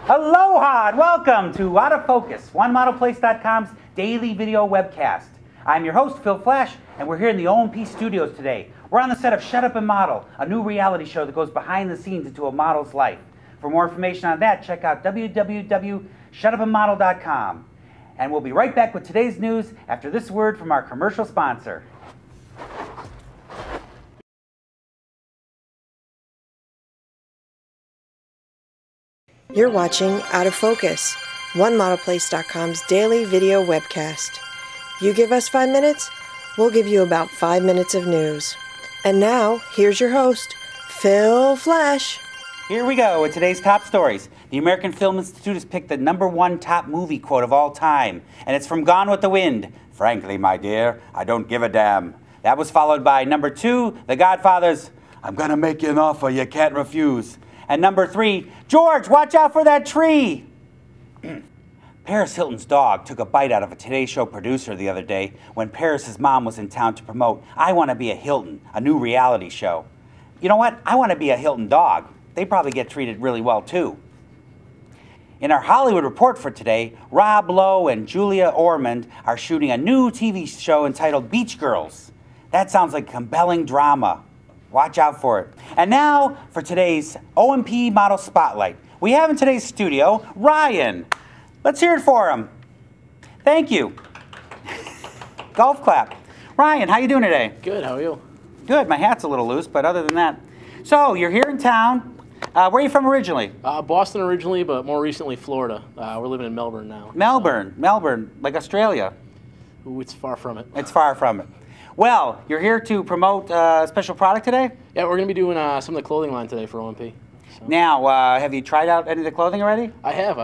Aloha and welcome to Out of Focus, OneModelPlace.com's daily video webcast. I'm your host, Phil Flash, and we're here in the OMP studios today. We're on the set of Shut Up and Model, a new reality show that goes behind the scenes into a model's life. For more information on that, check out www.shutupandmodel.com. And we'll be right back with today's news after this word from our commercial sponsor. You're watching Out of Focus, OneModelPlace.com's daily video webcast. You give us 5 minutes, we'll give you about 5 minutes of news. And now, here's your host, Phil Flash. Here we go with today's top stories. The American Film Institute has picked the #1 top movie quote of all time, and it's from Gone with the Wind. Frankly, my dear, I don't give a damn. That was followed by #2, The Godfather's, I'm gonna make you an offer you can't refuse. And #3, George, watch out for that tree. Paris Hilton's dog took a bite out of a Today Show producer the other day when Paris's mom was in town to promote I Want to Be a Hilton, a new reality show. You know what? I want to be a Hilton dog. They probably get treated really well too. In our Hollywood report for today, Rob Lowe and Julia Ormond are shooting a new TV show entitled Beach Girls. That sounds like compelling drama. Watch out for it. And now for today's OMP Model Spotlight. We have in today's studio, Ryan. Let's hear it for him. Thank you. Golf clap. Ryan, how you doing today? Good, how are you? Good, my hat's a little loose, but other than that. So, you're here in town. Where are you from originally? Boston originally, but more recently Florida. We're living in Melbourne now. Melbourne, like Australia. Ooh, it's far from it. It's far from it. Well, you're here to promote a special product today? Yeah, we're going to be doing some of the clothing line today for OMP. So. Now, have you tried out any of the clothing already? I have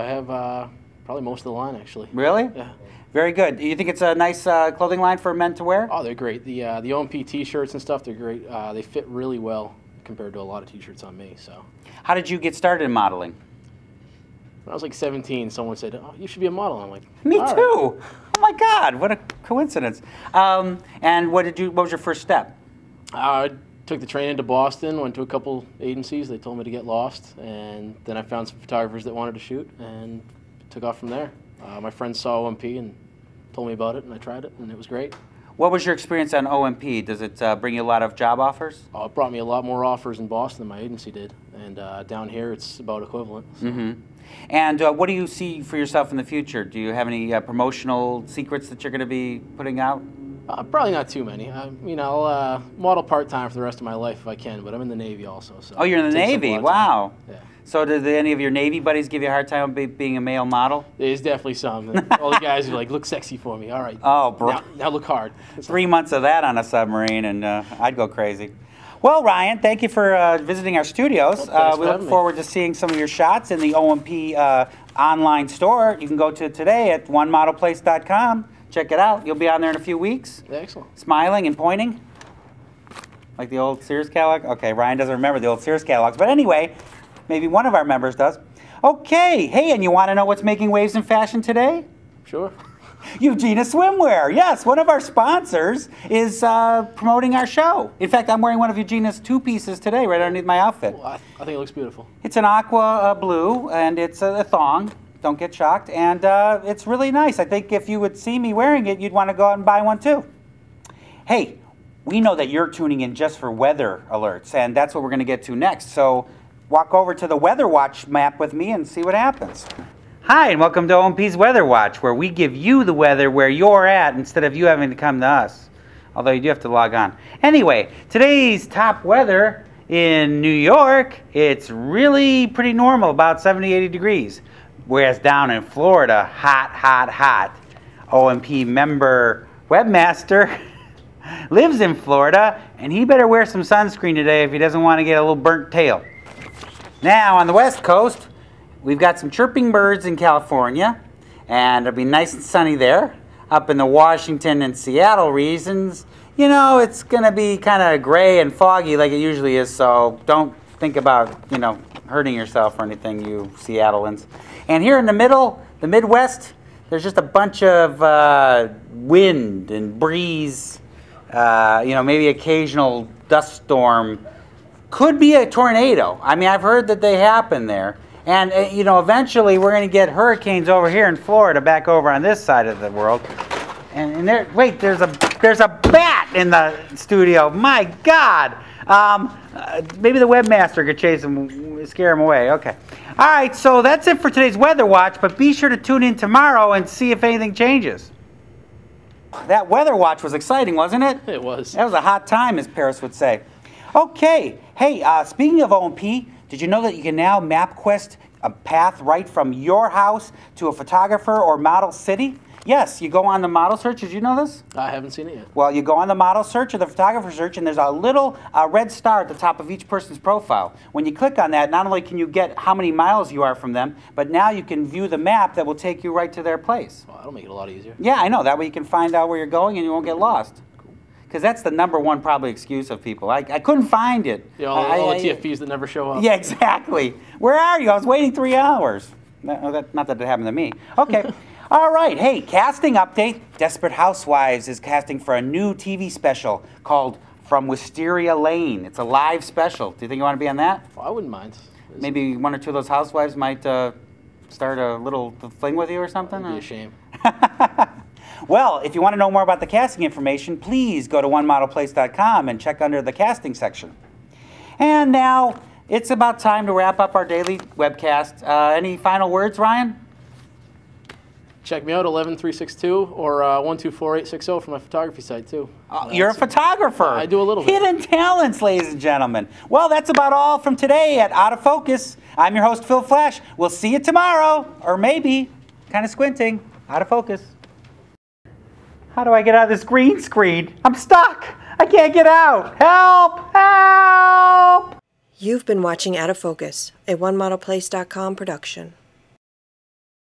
probably most of the line actually. Really? Yeah. Very good. Do you think it's a nice clothing line for men to wear? Oh, they're great. The OMP t-shirts and stuff, they're great. They fit really well compared to a lot of t-shirts on me. So. How did you get started in modeling? When I was like 17, someone said, "Oh, you should be a model." I'm like, me too. Right. Oh my God, what a coincidence. And what was your first step? I took the train into Boston, went to a couple agencies. They told me to get lost, and then I found some photographers that wanted to shoot, and took off from there. My friends saw OMP and told me about it, and I tried it, and it was great. What was your experience on OMP? Does it bring you a lot of job offers? Oh, it brought me a lot more offers in Boston than my agency did, and down here it's about equivalent. So. Mm-hmm. And what do you see for yourself in the future? Do you have any promotional secrets that you're going to be putting out? Probably not too many. I'll model part-time for the rest of my life if I can, but I'm in the Navy also. So oh, you're in the Navy? Wow. Yeah. So did any of your Navy buddies give you a hard time being a male model? There's definitely some. All the guys are like, look sexy for me. All right. Oh, bro. Now look hard. 3 months of that on a submarine, and I'd go crazy. Well, Ryan, thank you for visiting our studios. We look forward to seeing some of your shots in the OMP online store. You can go to today at OneModelPlace.com. Check it out. You'll be on there in a few weeks. Excellent. Smiling and pointing. Like the old Sears catalog? Okay, Ryan doesn't remember the old Sears catalogs. But anyway, maybe one of our members does. Okay, hey, and you want to know what's making waves in fashion today? Sure. Eugenia Swimwear. Yes, one of our sponsors is promoting our show. In fact, I'm wearing one of Eugenia's 2 pieces today right underneath my outfit. Well, I think it looks beautiful. It's an aqua blue, and it's a thong. Don't get shocked. And it's really nice. I think if you would see me wearing it, you'd want to go out and buy one too. Hey, we know that you're tuning in just for weather alerts, and that's what we're going to get to next. So walk over to the Weather Watch map with me and see what happens. Hi, and welcome to OMP's Weather Watch, where we give you the weather where you're at instead of you having to come to us. Although you do have to log on. Anyway, today's top weather in New York, it's really pretty normal, about 70, 80 degrees. Whereas down in Florida, hot, hot, hot. OMP member Webmaster lives in Florida, and he better wear some sunscreen today if he doesn't want to get a little burnt tail. Now, on the West Coast, we've got some chirping birds in California, and it'll be nice and sunny there. Up in the Washington and Seattle regions, you know, it's going to be kind of gray and foggy like it usually is, so don't think about, you know, hurting yourself or anything, you Seattleans. And here in the middle, the Midwest, there's just a bunch of wind and breeze, you know, maybe occasional dust storm. Could be a tornado. I mean, I've heard that they happen there. And, you know, eventually we're going to get hurricanes over here in Florida back over on this side of the world. And there, wait, there's a bat in the studio. My God. Maybe the webmaster could chase him, scare him away. Okay. All right, so that's it for today's Weather Watch, but be sure to tune in tomorrow and see if anything changes. That Weather Watch was exciting, wasn't it? It was. That was a hot time, as Paris would say. Okay. Hey, speaking of O&P, did you know that you can now MapQuest a path right from your house to a photographer or model city? Yes, you go on the model search. Did you know this? I haven't seen it yet. Well, you go on the model search or the photographer search, and there's a little red star at the top of each person's profile. When you click on that, not only can you get how many miles you are from them, but now you can view the map that will take you right to their place. Well, that'll make it a lot easier. Yeah, I know. That way you can find out where you're going and you won't get lost. Because that's the number one probably excuse of people. I couldn't find it. Yeah, all the TFPs that never show up. Yeah, exactly. Where are you? I was waiting 3 hours. Not that it happened to me. Okay. All right. Hey, casting update. Desperate Housewives is casting for a new TV special called From Wisteria Lane. It's a live special. Do you think you want to be on that? Well, I wouldn't mind. Maybe one or two of those housewives might start a little fling with you or something? That'd be a shame. Well, if you want to know more about the casting information, please go to onemodelplace.com and check under the casting section. And now, it's about time to wrap up our daily webcast. Any final words, Ryan? Check me out, 11362 or 124860 for my photography site, too. You're a photographer. I do a little bit. Hidden talents, ladies and gentlemen. Well, that's about all from today at Out of Focus. I'm your host, Phil Flash. We'll see you tomorrow, or maybe, kind of squinting, out of focus. How do I get out of this green screen? I'm stuck. I can't get out. Help! Help! You've been watching Out of Focus, a OneModelPlace.com production.